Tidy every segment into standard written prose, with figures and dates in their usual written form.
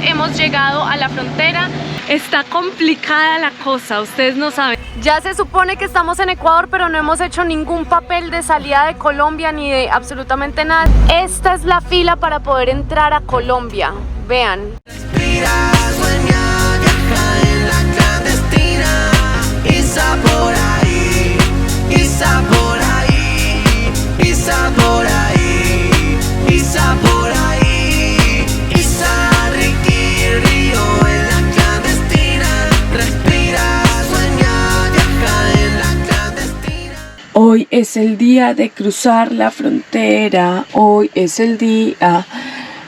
hemos llegado a la frontera. Está complicada la cosa, ustedes no saben. Ya se supone que estamos en Ecuador, pero no hemos hecho ningún papel de salida de Colombia ni de absolutamente nada. Esta es la fila para poder entrar a Colombia. Vean. Hoy es el día de cruzar la frontera, hoy es el día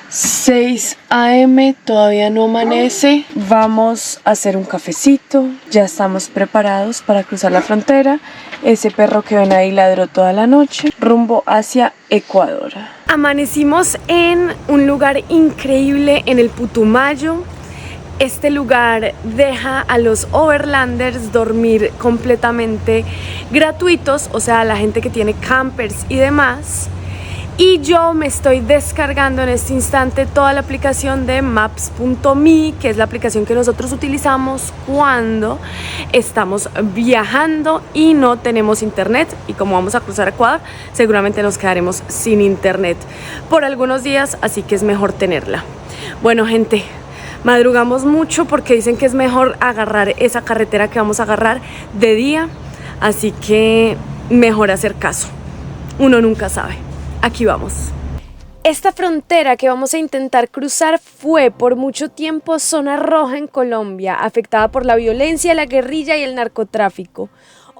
6 AM, todavía no amanece, vamos a hacer un cafecito, ya estamos preparados para cruzar la frontera. Ese perro que ven ahí ladró toda la noche, rumbo hacia Ecuador. Amanecimos en un lugar increíble en el Putumayo. Este lugar deja a los overlanders dormir completamente gratuitos, o sea, la gente que tiene campers y demás. Y yo me estoy descargando en este instante toda la aplicación de Maps.me, que es la aplicación que nosotros utilizamos cuando estamos viajando y no tenemos internet. Y como vamos a cruzar Ecuador, seguramente nos quedaremos sin internet por algunos días, así que es mejor tenerla. Bueno, gente, madrugamos mucho porque dicen que es mejor agarrar esa carretera que vamos a agarrar de día, así que mejor hacer caso. Uno nunca sabe. Aquí vamos. Esta frontera que vamos a intentar cruzar fue por mucho tiempo zona roja en Colombia, afectada por la violencia, la guerrilla y el narcotráfico.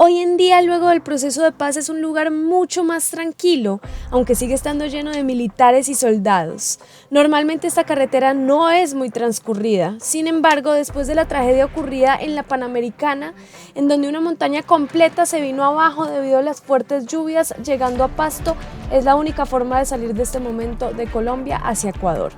Hoy en día, luego del proceso de paz, es un lugar mucho más tranquilo, aunque sigue estando lleno de militares y soldados. Normalmente esta carretera no es muy transcurrida. Sin embargo, después de la tragedia ocurrida en la Panamericana, en donde una montaña completa se vino abajo debido a las fuertes lluvias, llegando a Pasto, es la única forma de salir de este momento de Colombia hacia Ecuador.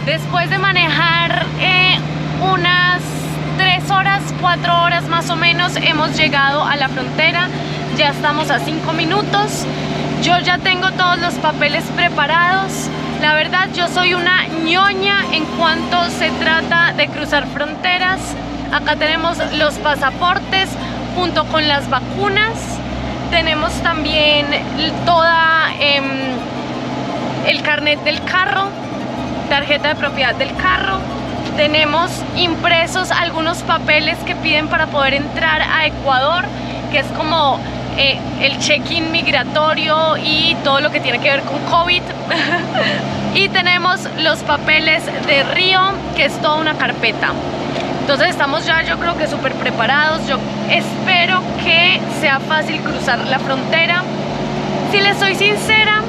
Después de manejar unas 3 horas, 4 horas más o menos, hemos llegado a la frontera. Ya estamos a 5 minutos. Yo ya tengo todos los papeles preparados. La verdad, yo soy una ñoña en cuanto se trata de cruzar fronteras. Acá tenemos los pasaportes junto con las vacunas. Tenemos también toda el carnet del carro, tarjeta de propiedad del carro. Tenemos impresos algunos papeles que piden para poder entrar a Ecuador, que es como el check-in migratorio y todo lo que tiene que ver con COVID. Y tenemos los papeles de Río, que es toda una carpeta. Entonces estamos ya, yo creo que súper preparados. Yo espero que sea fácil cruzar la frontera. Si les soy sincera,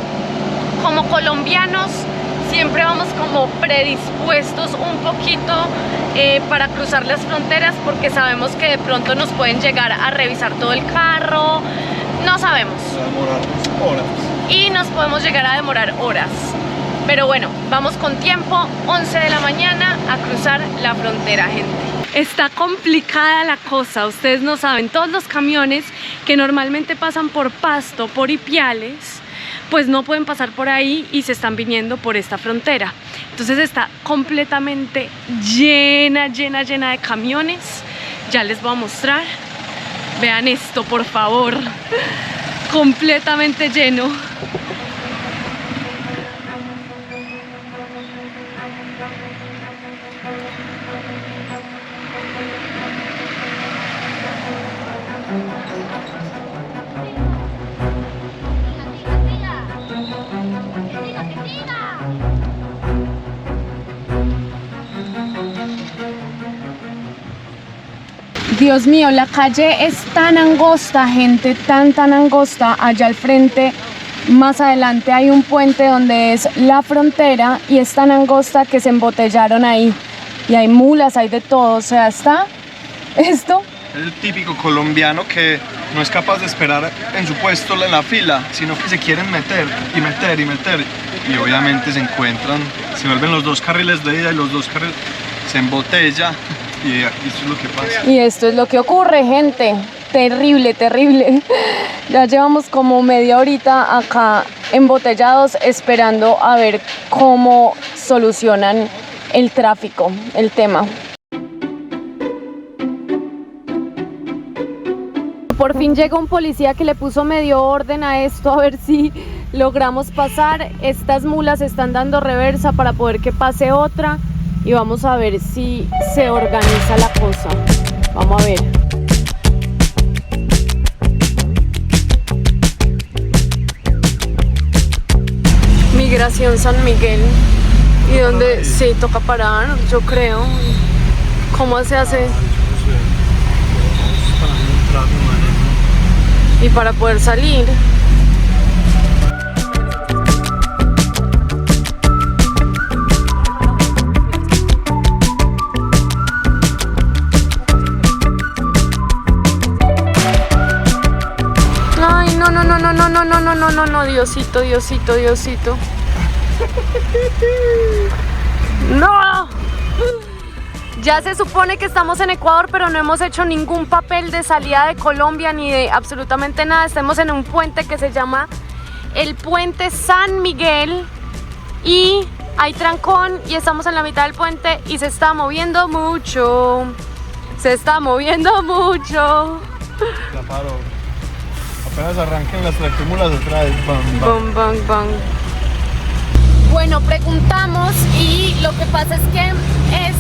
como colombianos siempre vamos como predispuestos un poquito para cruzar las fronteras, porque sabemos que de pronto nos pueden llegar a revisar todo el carro, no sabemos. Demorarnos horas. Y nos podemos llegar a demorar horas. Pero bueno, vamos con tiempo, 11 de la mañana, a cruzar la frontera, gente. Está complicada la cosa, ustedes no saben, todos los camiones que normalmente pasan por Pasto, por Ipiales, pues no pueden pasar por ahí y se están viniendo por esta frontera. Entonces está completamente llena de camiones. Ya les voy a mostrar. Vean esto, por favor. Completamente lleno. Dios mío, la calle es tan angosta, gente, tan angosta. Allá al frente, más adelante, hay un puente donde es la frontera y es tan angosta que se embotellaron ahí. Y hay mulas, hay de todo, o sea, está esto. Es el típico colombiano que no es capaz de esperar en su puesto en la fila, sino que se quieren meter. Y obviamente se vuelven los dos carriles de ida y los dos carriles. se embotella y eso es lo que pasa. Y esto es lo que ocurre, gente. Terrible, terrible. Ya llevamos como media horita acá embotellados esperando a ver cómo solucionan el tráfico, el tema. Por fin llega un policía que le puso medio orden a esto, a ver si logramos pasar. Estas mulas están dando reversa para poder que pase otra y vamos a ver si se organiza la cosa. Vamos a ver. Migración San Miguel. ¿Y dónde? Sí, toca parar, yo creo. ¿Cómo se hace? Y para poder salir. Ay, no, Diosito, Diosito, Diosito. ¡No! Ya se supone que estamos en Ecuador, pero no hemos hecho ningún papel de salida de Colombia ni de absolutamente nada. Estamos en un puente que se llama el Puente San Miguel y hay trancón y estamos en la mitad del puente y se está moviendo mucho. Se está moviendo mucho. La paro. Apenas arranquen las tractomulas otra vez. Bam, bam. Bang, bang, bang. Bueno, preguntamos y lo que pasa es que es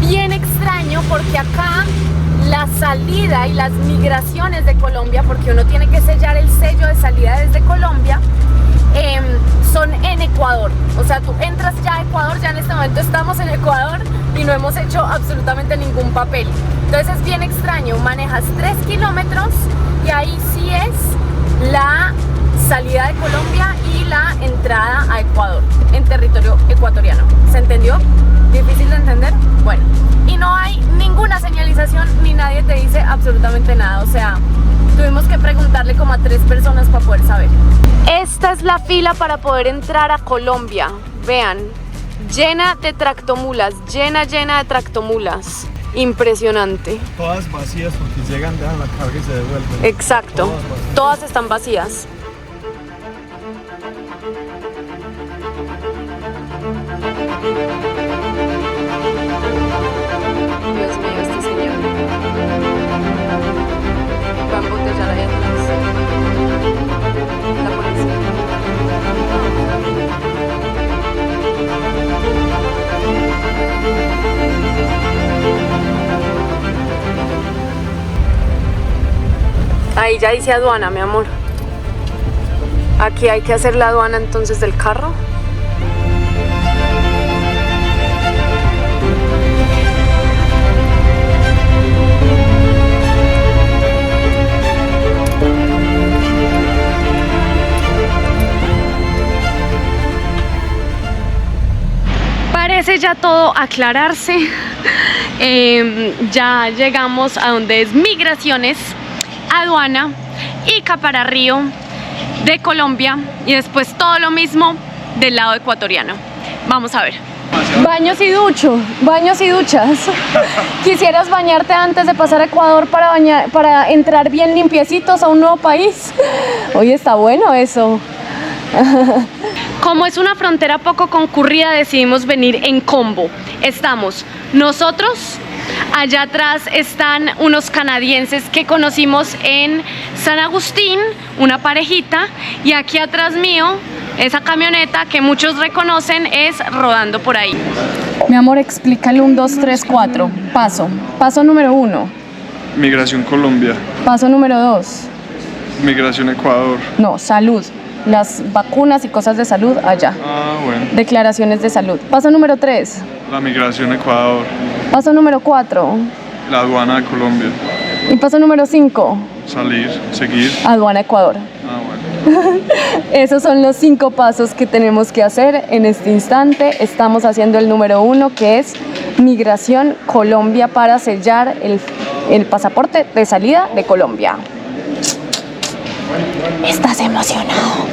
bien extraño porque acá la salida y las migraciones de Colombia, porque uno tiene que sellar el sello de salida desde Colombia, son en Ecuador. O sea, tú entras ya a Ecuador, ya en este momento estamos en Ecuador y no hemos hecho absolutamente ningún papel. Entonces es bien extraño, manejas 3 kilómetros y ahí sí es la salida de Colombia y la entrada a Ecuador, en territorio ecuatoriano. ¿Se entendió? ¿Difícil de entender? Bueno, y no hay ninguna señalización ni nadie te dice absolutamente nada. O sea, tuvimos que preguntarle como a 3 personas para poder saber. Esta es la fila para poder entrar a Colombia. Vean, llena de tractomulas, llena de tractomulas. Impresionante. Todas vacías porque llegan, dejan la carga y se devuelven. Exacto, todas están vacías. Dios mío, este señor va a embotellar ahí atrás. La policía. Ahí ya dice aduana, mi amor. Aquí hay que hacer la aduana entonces del carro. Parece ya todo aclararse. Ya llegamos a donde es migraciones, aduana y Capararrío de Colombia y después todo lo mismo del lado ecuatoriano. Vamos a ver. Baños y duchas. ¿Quisieras bañarte antes de pasar a Ecuador para entrar bien limpiecitos a un nuevo país? Oye, está bueno eso. Como es una frontera poco concurrida, decidimos venir en combo. Estamos nosotros, allá atrás están unos canadienses que conocimos en San Agustín, una parejita, y aquí atrás mío, esa camioneta que muchos reconocen es rodando por ahí. Mi amor, explícale 1, 2, 3, 4. Paso número 1. Migración Colombia. Paso número 2. Migración Ecuador. No, salud. Las vacunas y cosas de salud allá. Ah, bueno. Declaraciones de salud. Paso número 3. La migración Ecuador. Paso número 4. La aduana de Colombia. Y paso número 5. Salir, seguir. Aduana Ecuador. Ah, bueno. Esos son los 5 pasos que tenemos que hacer en este instante. Estamos haciendo el número 1, que es Migración Colombia, para sellar el pasaporte de salida de Colombia. ¿Estás emocionado?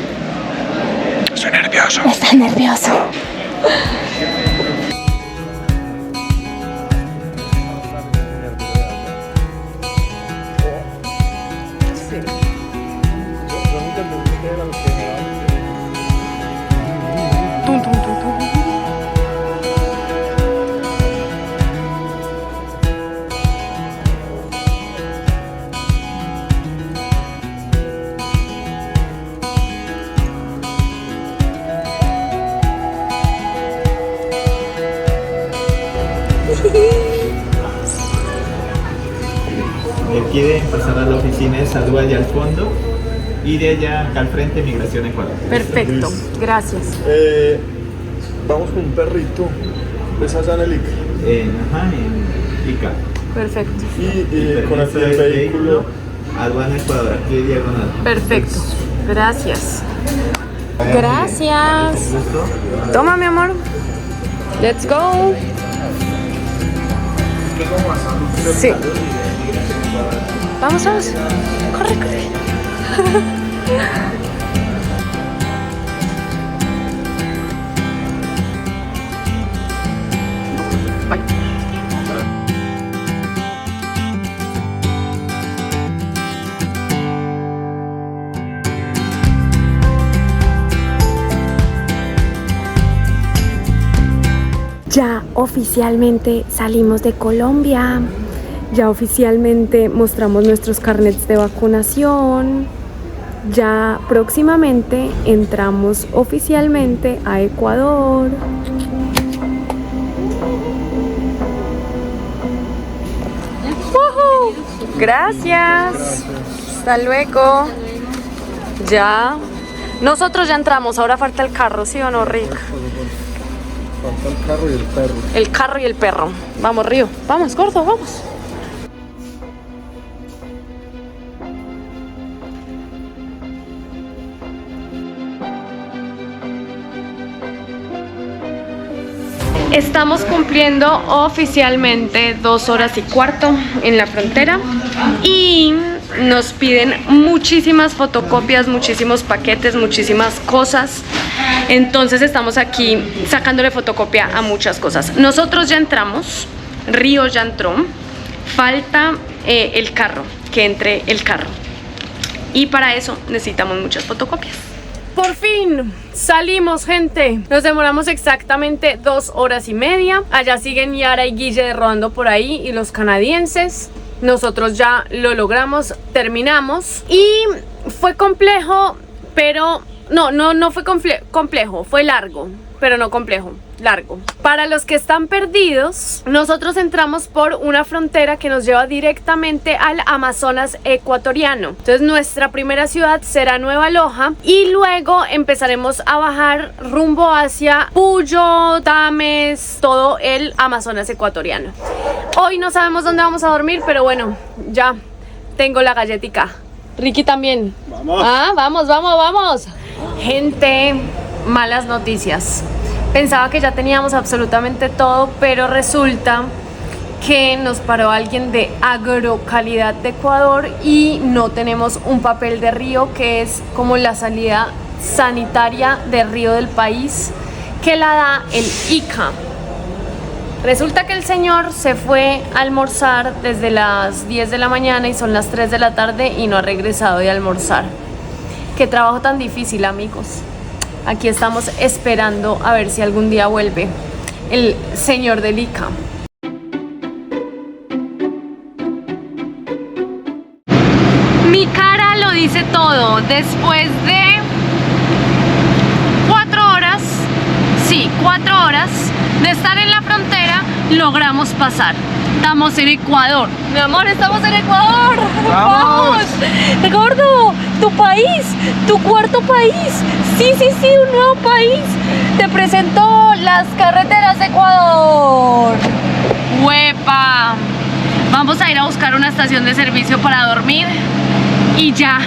Estoy nervioso. ¿Estás nervioso? Quieren pasar a la oficina de salud allá al fondo y de allá acá al frente Migración Ecuador. Perfecto, gracias. Vamos con un perrito. Esa es Angélica. En Ica. Perfecto. Y con el vehículo. Aduana Ecuador, aquí diagonal. Perfecto. Gracias. Gracias. Toma, mi amor. Let's go. Sí. Vamos, vamos. Corre, corre. Bye. Ya oficialmente salimos de Colombia, ya oficialmente mostramos nuestros carnets de vacunación, ya próximamente entramos oficialmente a Ecuador. ¡Woohoo! Gracias. Hasta luego. Ya. Nosotros ya entramos, ahora falta el carro, ¿sí o no, Rick? Falta el carro y el perro. El carro y el perro. Vamos, Río. Vamos, gordo, vamos. Estamos cumpliendo oficialmente 2 horas y cuarto en la frontera y nos piden muchísimas fotocopias, muchísimos paquetes, muchísimas cosas. Entonces estamos aquí sacándole fotocopia a muchas cosas. Nosotros ya entramos, Río ya entró, falta el carro, que entre el carro. Y para eso necesitamos muchas fotocopias. Por fin salimos, gente. Nos demoramos exactamente 2 horas y media. Allá siguen Yara y Guille rodando por ahí y los canadienses. Nosotros ya lo logramos, terminamos. Y fue complejo, pero no fue complejo, fue largo, pero no complejo, largo. Para los que están perdidos, nosotros entramos por una frontera que nos lleva directamente al Amazonas ecuatoriano. Entonces nuestra primera ciudad será Nueva Loja y luego empezaremos a bajar rumbo hacia Puyo, Tames, todo el Amazonas ecuatoriano. Hoy no sabemos dónde vamos a dormir, pero bueno, ya tengo la galletica. Ricky también. Vamos. Vamos. Gente, malas noticias. Pensaba que ya teníamos absolutamente todo, pero resulta que nos paró alguien de Agrocalidad de Ecuador y no tenemos un papel de Río, que es como la salida sanitaria de Río del país, que la da el ICA. Resulta que el señor se fue a almorzar desde las 10 de la mañana y son las 3 de la tarde y no ha regresado de almorzar. Qué trabajo tan difícil, amigos. Aquí estamos esperando a ver si algún día vuelve el señor del ICA. Mi cara lo dice todo. Después de 4 horas, sí, 4 horas de estar en la frontera, logramos pasar. Estamos en Ecuador. Mi amor, estamos en Ecuador. ¡Vamos! Gordo, tu país, tu cuarto país. Sí, un nuevo país. Te presento las carreteras de Ecuador. ¡Huepa! Vamos a ir a buscar una estación de servicio para dormir y ya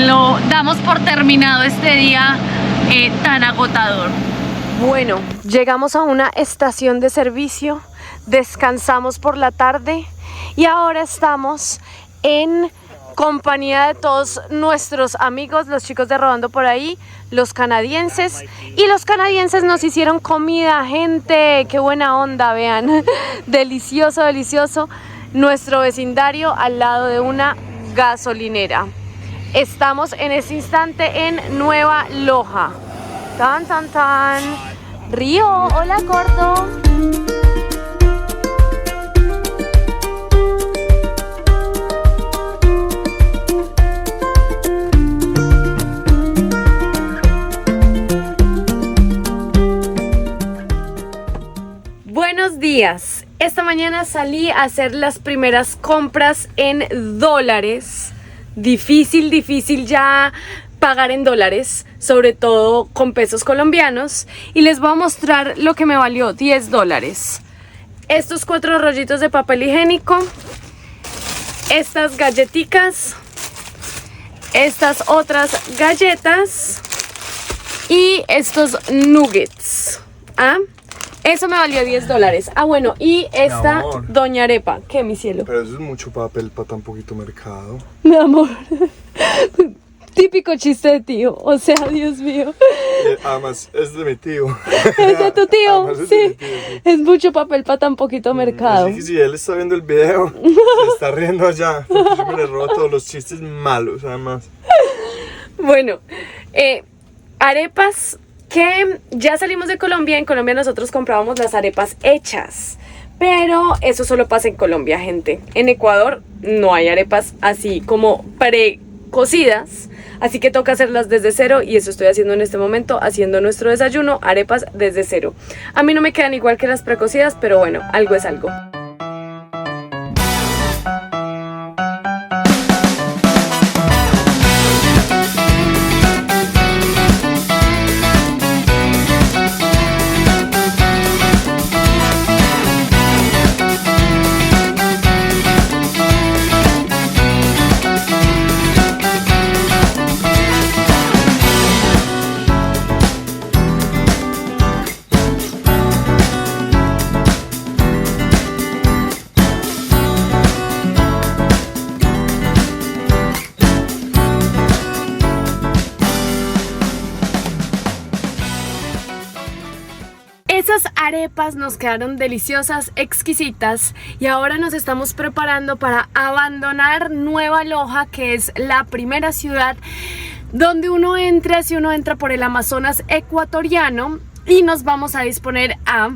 lo damos por terminado este día tan agotador. Bueno, llegamos a una estación de servicio, descansamos por la tarde y ahora estamos en compañía de todos nuestros amigos, los chicos de Rodando por ahí, los canadienses. Y los canadienses nos hicieron comida, gente, qué buena onda, vean. Delicioso, delicioso. Nuestro vecindario al lado de una gasolinera. Estamos en este instante en Nueva Loja. Tan, tan, tan. Río, hola, gordo. días. Esta mañana salí a hacer las primeras compras en dólares. Difícil ya pagar en dólares, sobre todo con pesos colombianos. Y les voy a mostrar lo que me valió, $10. Estos 4 rollitos de papel higiénico, estas galletitas, estas otras galletas y estos nuggets. Eso me valió $10. Bueno, y esta Doña Arepa. ¿Qué, mi cielo? Pero eso es mucho papel para tan poquito mercado. Mi amor. Típico chiste de tío. O sea, Dios mío. Además, es de mi tío. ¿Es de tu tío? Además, es sí. de mi tío, sí. Es mucho papel para tan poquito mercado. Así que si él está viendo el video, se está riendo allá. Porque yo me le robo todos los chistes malos, además. Bueno, arepas que ya salimos de Colombia. En Colombia nosotros comprábamos las arepas hechas. Pero eso solo pasa en Colombia, gente. En Ecuador no hay arepas así como precocidas. Así que toca hacerlas desde cero y eso estoy haciendo en este momento, haciendo nuestro desayuno, arepas desde cero. A mí no me quedan igual que las precocidas, pero bueno, algo es algo. Esas arepas nos quedaron deliciosas, exquisitas, y ahora nos estamos preparando para abandonar Nueva Loja, que es la primera ciudad donde uno entra, si uno entra por el Amazonas ecuatoriano, y nos vamos a disponer a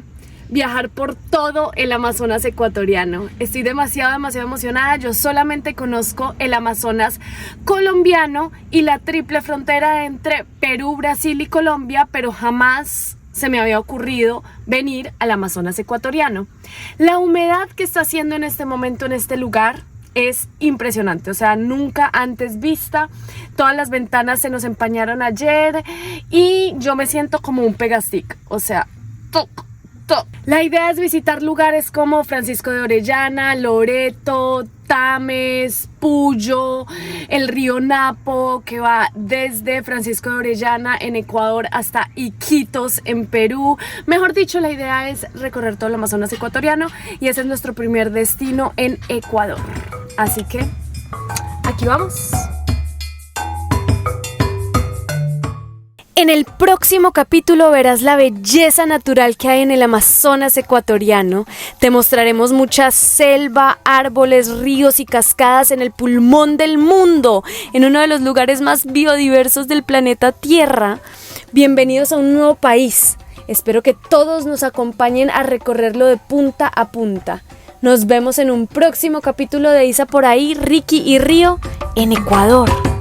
viajar por todo el Amazonas ecuatoriano. Estoy demasiado emocionada. Yo solamente conozco el Amazonas colombiano y la triple frontera entre Perú, Brasil y Colombia, pero jamás se me había ocurrido venir al Amazonas ecuatoriano. La humedad que está haciendo en este momento en este lugar es impresionante, o sea, nunca antes vista. Todas las ventanas se nos empañaron ayer y yo me siento como un pegastick, o sea, toc. La idea es visitar lugares como Francisco de Orellana, Loreto, Tames, Puyo, el río Napo, que va desde Francisco de Orellana en Ecuador hasta Iquitos en Perú. Mejor dicho, la idea es recorrer todo el Amazonas ecuatoriano y ese es nuestro primer destino en Ecuador. Así que, aquí vamos. En el próximo capítulo verás la belleza natural que hay en el Amazonas ecuatoriano. Te mostraremos mucha selva, árboles, ríos y cascadas en el pulmón del mundo, en uno de los lugares más biodiversos del planeta Tierra. Bienvenidos a un nuevo país. Espero que todos nos acompañen a recorrerlo de punta a punta. Nos vemos en un próximo capítulo de Isa por ahí, Ricky y Río en Ecuador.